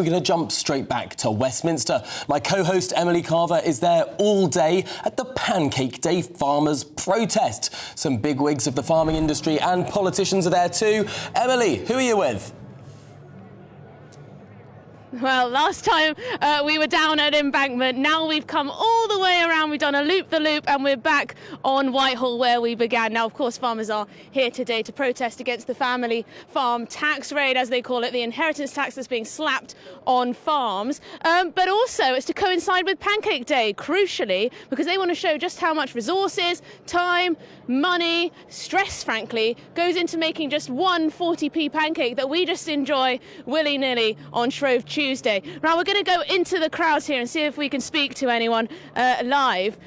We're going to jump straight back to Westminster. My co-host Emily Carver is there all day at the Pancake Day Farmers' Protest. Some bigwigs of the farming industry and politicians are there too. Emily, who are you with? Well, last time we were down at Embankment. Now we've come all the way around. We've done a loop-the-loop and we're back on Whitehall where we began. Now, of course, farmers are here today to protest against the family farm tax raid, as they call it, the inheritance tax that's being slapped on farms. But also it's to coincide with Pancake Day, crucially, because they want to show just how much resources, time, money, stress, frankly, goes into making just one 40p pancake that we just enjoy willy-nilly on Shrove Tuesday. Now we're going to go into the crowds here and see if we can speak to anyone live.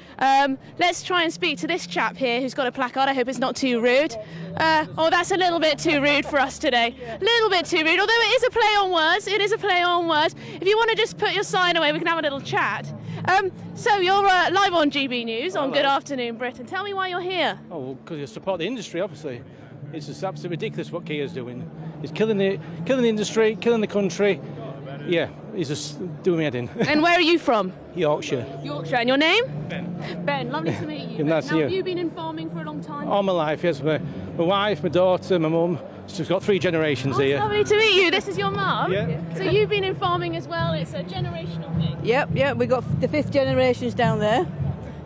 Let's try and speak to this chap here who's got a placard. I hope it's not too rude. Oh, that's a little bit too rude for us today. A little bit too rude, although it is a play on words. It is a play on words. If you want to just put your sign away, we can have a little chat. So you're live on GB News on Good Afternoon Britain. Tell me why you're here. Oh, well, because you support the industry, obviously. It's just absolutely ridiculous what Keir's doing. He's killing the industry, killing the country. Yeah, he's just doing me head in. And where are you from? Yorkshire. Yorkshire. And your name? Ben. Ben, lovely to meet you. Nice to now, meet you. have you been in farming for a long time? All my life, yes. My wife, my daughter, my mum. So we've got 3 generations here. Lovely to meet you. This is your mum? Yeah. So you've been in farming as well. It's a generational thing. Yep, we've got the 5th generations down there.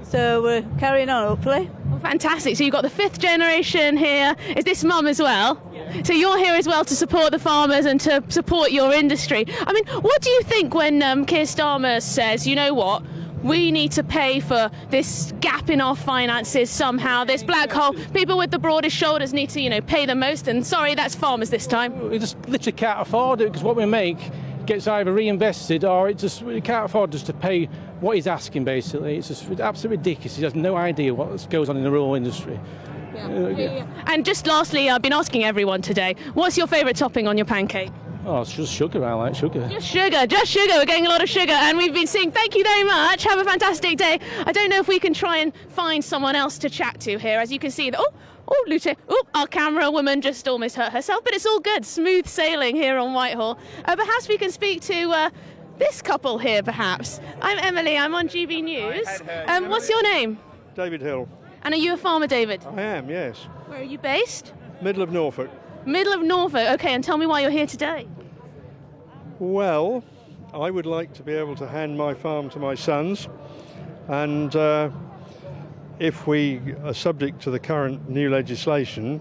So we're carrying on, hopefully. Oh, fantastic. So you've got the 5th generation here. Is this mum as well? Yeah. So you're here as well to support the farmers and to support your industry. I mean, what do you think when Keir Starmer says, you know what, we need to pay for this gap in our finances somehow, this black hole, people with the broadest shoulders need to, pay the most, and sorry, that's farmers this time. We just literally can't afford it because what we make gets either reinvested or we can't afford just to pay what he's asking, basically. It's just absolutely ridiculous. He has no idea what goes on in the rural industry. Yeah. And just lastly, I've been asking everyone today, what's your favourite topping on your pancake? Oh, it's just sugar. I like sugar. Just sugar. We're getting a lot of sugar, and we've been saying thank you very much. Have a fantastic day. I don't know if we can try and find someone else to chat to here. As you can see, Lucia. Our camera woman just almost hurt herself, but it's all good. Smooth sailing here on Whitehall. Perhaps we can speak to this couple here, perhaps. I'm Emily. I'm on GB News. What's your name? David Hill. And are you a farmer, David? I am, yes. Where are you based? Middle of Norfolk. Middle of Norfolk. Okay, and tell me why you're here today. Well, I would like to be able to hand my farm to my sons, and if we are subject to the current new legislation,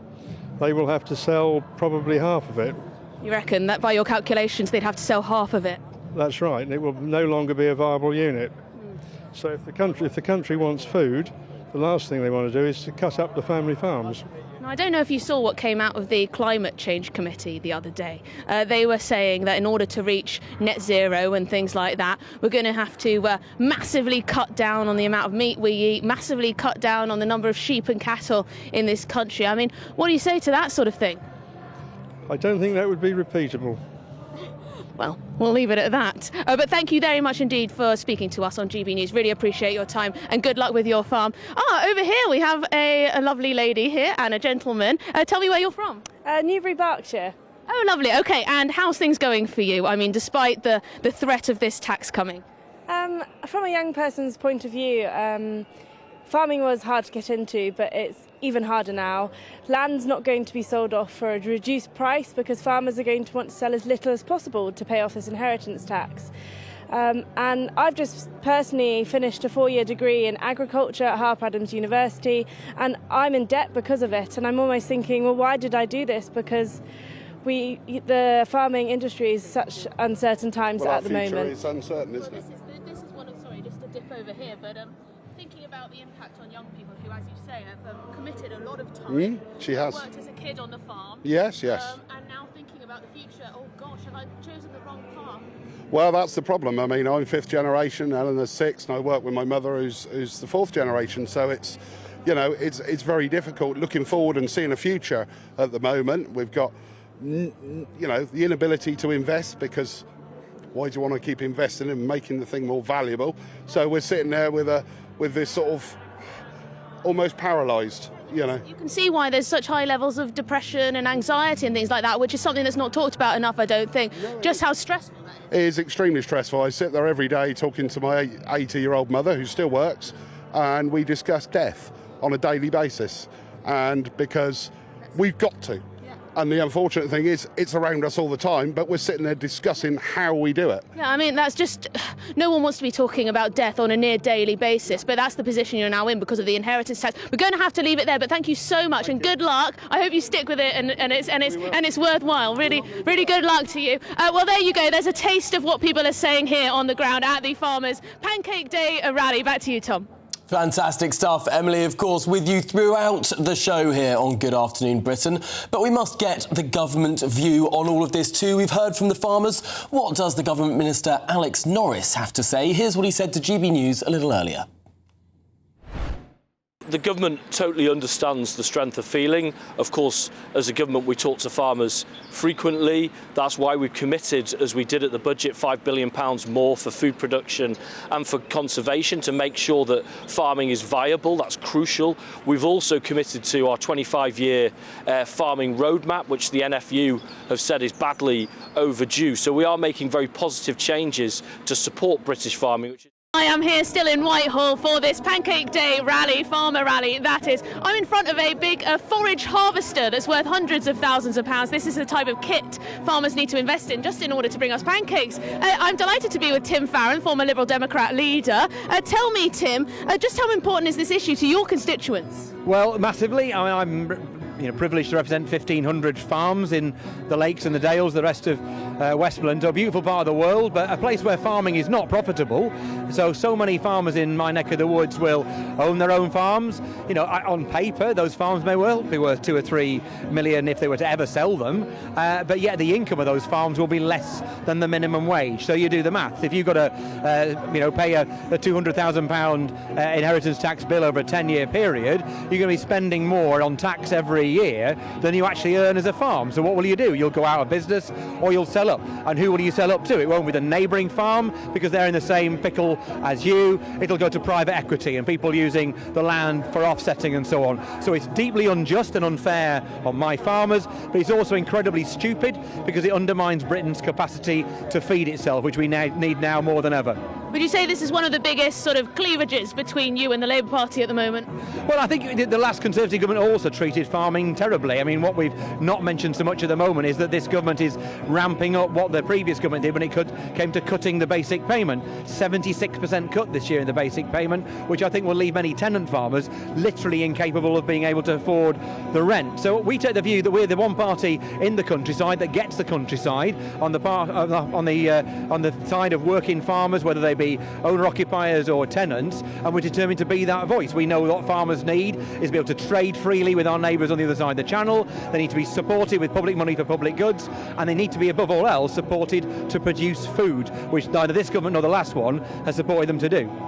they will have to sell probably half of it. You reckon that by your calculations they'd have to sell half of it? That's right, and it will no longer be a viable unit. So if the country wants food, the last thing they want to do is to cut up the family farms. Now, I don't know if you saw what came out of the Climate Change Committee the other day. They were saying that in order to reach net zero and things like that, we're going to have to massively cut down on the amount of meat we eat, massively cut down on the number of sheep and cattle in this country. I mean, what do you say to that sort of thing? I don't think that would be repeatable. Well, we'll leave it at that. But thank you very much indeed for speaking to us on GB News. Really appreciate your time and good luck with your farm. Over here we have a lovely lady here and a gentleman. Tell me where you're from. Newbury, Berkshire. Oh, lovely. Okay, and how's things going for you? I mean, despite the threat of this tax coming. From a young person's point of view, farming was hard to get into, but it's even harder now. Land's not going to be sold off for a reduced price because farmers are going to want to sell as little as possible to pay off this inheritance tax. And I've just personally finished a 4-year degree in agriculture at Harper Adams University, and I'm in debt because of it. And I'm almost thinking, well, why did I do this? Because the farming industry is such uncertain times at the moment. Well, our future is uncertain, isn't it? This is one of, sorry, just to dip over here, but thinking about the impact on young people who, as you say, have committed a lot of time. She has. Worked as a kid on the farm. Yes. And now thinking about the future, oh gosh, have I chosen the wrong path? Well, that's the problem. I mean, I'm 5th generation, Eleanor's 6th, and I work with my mother who's the 4th generation. So it's, it's very difficult looking forward and seeing a future at the moment. We've got, the inability to invest because why do you want to keep investing and making the thing more valuable? So we're sitting there with this sort of almost paralysed, You can see why there's such high levels of depression and anxiety and things like that, which is something that's not talked about enough, I don't think. Just how stressful that It is extremely stressful. I sit there every day talking to my 80-year-old mother who still works, and we discuss death on a daily basis. And because we've got to. And the unfortunate thing is, it's around us all the time, but we're sitting there discussing how we do it. Yeah, I mean, that's just, no one wants to be talking about death on a near daily basis, but that's the position you're now in because of the inheritance tax. We're going to have to leave it there, but thank you so much and good luck. I hope you stick with it and it's worthwhile. Really, really good luck to you. Well, there you go. There's a taste of what people are saying here on the ground at the Farmers Pancake Day rally. Back to you, Tom. Fantastic stuff. Emily, of course, with you throughout the show here on Good Afternoon Britain. But we must get the government view on all of this too. We've heard from the farmers. What does the government minister, Alex Norris, have to say? Here's what he said to GB News a little earlier. The government totally understands the strength of feeling. Of course, as a government, we talk to farmers frequently. That's why we've committed, as we did at the budget, £5 billion more for food production and for conservation to make sure that farming is viable. That's crucial. We've also committed to our 25-year farming roadmap, which the NFU have said is badly overdue. So we are making very positive changes to support British farming. I am here still in Whitehall for this Pancake Day rally, farmer rally, that is. I'm in front of a big forage harvester that's worth hundreds of thousands of pounds. This is the type of kit farmers need to invest in just in order to bring us pancakes. I'm delighted to be with Tim Farron, former Liberal Democrat leader. Tell me, Tim, just how important is this issue to your constituents? Well, massively. I'm privileged to represent 1,500 farms in the lakes and the dales, the rest of Westmoreland, a beautiful part of the world, but a place where farming is not profitable. So many farmers in my neck of the woods will own their own farms. On paper, those farms may well be worth 2 or 3 million if they were to ever sell them, but yet the income of those farms will be less than the minimum wage. So you do the maths. If you've got to, pay a £200,000 inheritance tax bill over a 10-year period, you're going to be spending more on tax every year than you actually earn as a farm. So what will you do? You'll go out of business or you'll sell up. And who will you sell up to? It won't be the neighbouring farm because they're in the same pickle as you. It'll go to private equity and people using the land for offsetting and so on. So it's deeply unjust and unfair on my farmers, but it's also incredibly stupid because it undermines Britain's capacity to feed itself, which we need now more than ever. Would you say this is one of the biggest sort of cleavages between you and the Labour Party at the moment? Well, I think the last Conservative government also treated farming terribly. I mean, what we've not mentioned so much at the moment is that this government is ramping up what the previous government did when it came to cutting the basic payment. 76% cut this year in the basic payment, which I think will leave many tenant farmers literally incapable of being able to afford the rent. So we take the view that we're the one party in the countryside that gets the countryside on the side of working farmers, whether they be owner-occupiers or tenants, and we're determined to be that voice. We know what farmers need is to be able to trade freely with our neighbours on the other side of the channel. They need to be supported with public money for public goods, and they need to be, above all else, supported to produce food, which neither this government nor the last one has supported them to do.